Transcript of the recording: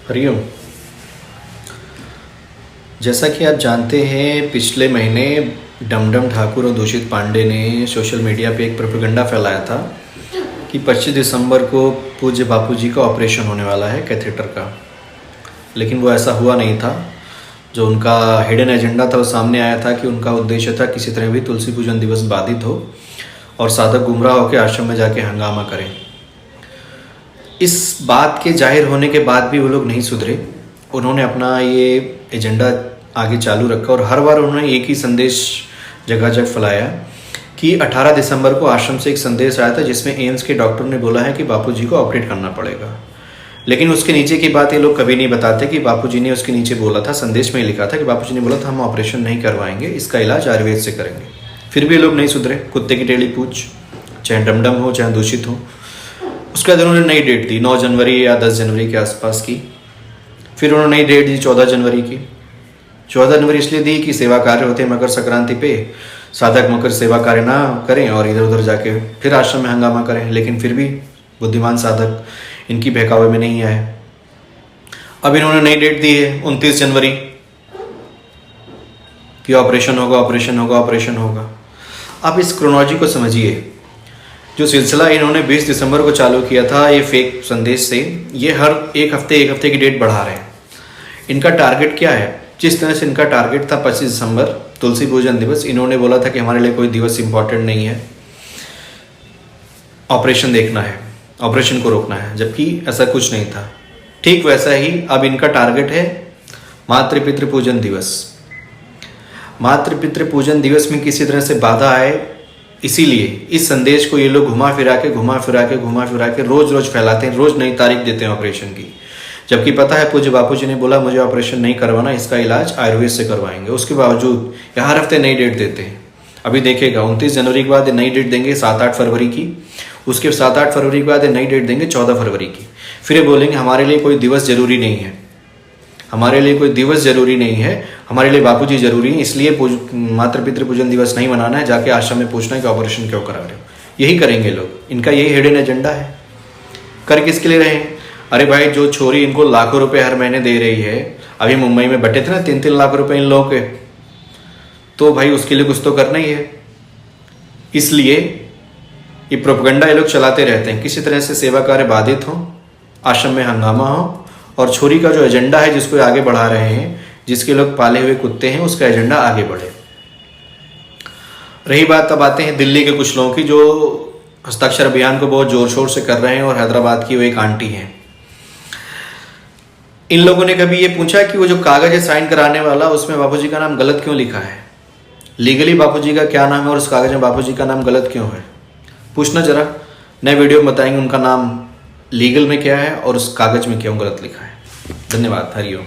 हरिओम। जैसा कि आप जानते हैं, पिछले महीने डमडम ठाकुर और दूषित पांडे ने सोशल मीडिया पे एक प्रोपेगेंडा फैलाया था कि 25 दिसंबर को पूज्य बापूजी का ऑपरेशन होने वाला है कैथेटर का। लेकिन वो ऐसा हुआ नहीं था। जो उनका हिडन एजेंडा था वो सामने आया था कि उनका उद्देश्य था किसी तरह भी तुलसी पूजन दिवस बाधित हो और साधक गुमराह होकर आश्रम में जाके हंगामा करें। इस बात के जाहिर होने के बाद भी वो लोग नहीं सुधरे। उन्होंने अपना ये एजेंडा आगे चालू रखा और हर बार उन्होंने एक ही संदेश जगह जगह फैलाया कि 18 दिसंबर को आश्रम से एक संदेश आया था जिसमें एम्स के डॉक्टर ने बोला है कि बापूजी को ऑपरेट करना पड़ेगा। लेकिन उसके नीचे की बात ये लोग कभी नहीं बताते कि बापूजी ने उसके नीचे बोला था, संदेश में लिखा था कि बापूजी ने बोला था हम ऑपरेशन नहीं करवाएंगे, इसका इलाज आयुर्वेद से करेंगे। फिर भी ये लोग नहीं सुधरे। कुत्ते की टेढ़ी पूछ, चाहे डमडम हो चाहे दूषित हो। उसके बाद उन्होंने नई डेट दी 9 जनवरी या 10 जनवरी के आसपास की। फिर उन्होंने नई डेट दी 14 जनवरी की। 14 जनवरी इसलिए दी कि सेवा कार्य होते हैं मकर संक्रांति पे, साधक मकर सेवा कार्य ना करें और इधर उधर जाके फिर आश्रम में हंगामा करें। लेकिन फिर भी बुद्धिमान साधक इनकी बहकावे में नहीं आए। अब इन्होंने नई डेट दी है 29 जनवरी कि ऑपरेशन होगा, ऑपरेशन होगा, ऑपरेशन होगा। अब इस क्रोनोलॉजी को समझिए। जो सिलसिला इन्होंने 20 दिसंबर को चालू किया था ये फेक संदेश से, ये हर एक हफ्ते की डेट बढ़ा रहे हैं। इनका टारगेट क्या है? जिस तरह से इनका टारगेट था 25 दिसंबर तुलसी पूजन दिवस, इन्होंने बोला था कि हमारे लिए कोई दिवस इंपॉर्टेंट नहीं है, ऑपरेशन देखना है, ऑपरेशन को रोकना है, जबकि ऐसा कुछ नहीं था। ठीक वैसा ही अब इनका टारगेट है मातृपितृ पूजन दिवस। मातृपितृ पूजन दिवस में किसी तरह से बाधा आए, इसीलिए इस संदेश को ये लोग घुमा फिरा के रोज फैलाते हैं, रोज नई तारीख देते हैं ऑपरेशन की। जबकि पता है पूज्य बापूजी ने बोला मुझे ऑपरेशन नहीं करवाना, इसका इलाज आयुर्वेद से करवाएंगे। उसके बावजूद ये हर हफ्ते नई डेट देते हैं। अभी देखिएगा 29 जनवरी के बाद नई डेट देंगे 7-8 फरवरी की। उसके 7-8 फरवरी के बाद नई डेट देंगे 14 फरवरी की। फिर ये बोलेंगे हमारे लिए कोई दिवस जरूरी नहीं है, हमारे लिए कोई दिवस जरूरी नहीं है, हमारे लिए बापूजी जरूरी है, इसलिए मातृपितृ पूजन दिवस नहीं मनाना है, जाके आश्रम में पूछना है कि ऑपरेशन क्यों करा रहे हो। यही करेंगे लोग। इनका यही हिडन एजेंडा है। कर किसके लिए रहे हैं? अरे भाई, जो छोरी इनको लाखों रुपए हर महीने दे रही है, अभी मुंबई में बटे थे ना 3-3 लाख रुपए इन लोगों के, तो भाई उसके लिए कुछ तो करना ही है। इसलिए ये प्रोपेगेंडा ये लोग चलाते रहते हैं, किसी तरह से सेवा कार्य बाधित हो, आश्रम में हंगामा हो, और छोरी का जो एजेंडा है जिसको आगे बढ़ा रहे हैं, जिसके लोग पाले हुए कुत्ते हैं, उसका एजेंडा आगे बढ़े। रही बात, अब आते हैं दिल्ली के कुछ लोगों की जो हस्ताक्षर अभियान को बहुत जोर शोर से कर रहे हैं, और हैदराबाद की वो एक आंटी हैं। इन लोगों ने कभी ये पूछा कि वो जो कागज है साइन कराने वाला, उसमें बापूजी का नाम गलत क्यों लिखा है? लीगली बापूजी का क्या नाम है और उस कागज में बापूजी का नाम गलत क्यों है? पूछना जरा। नए वीडियो में बताएंगे उनका नाम लीगल में क्या है और उस कागज में क्यों गलत लिखा है। धन्यवाद। हरिओम।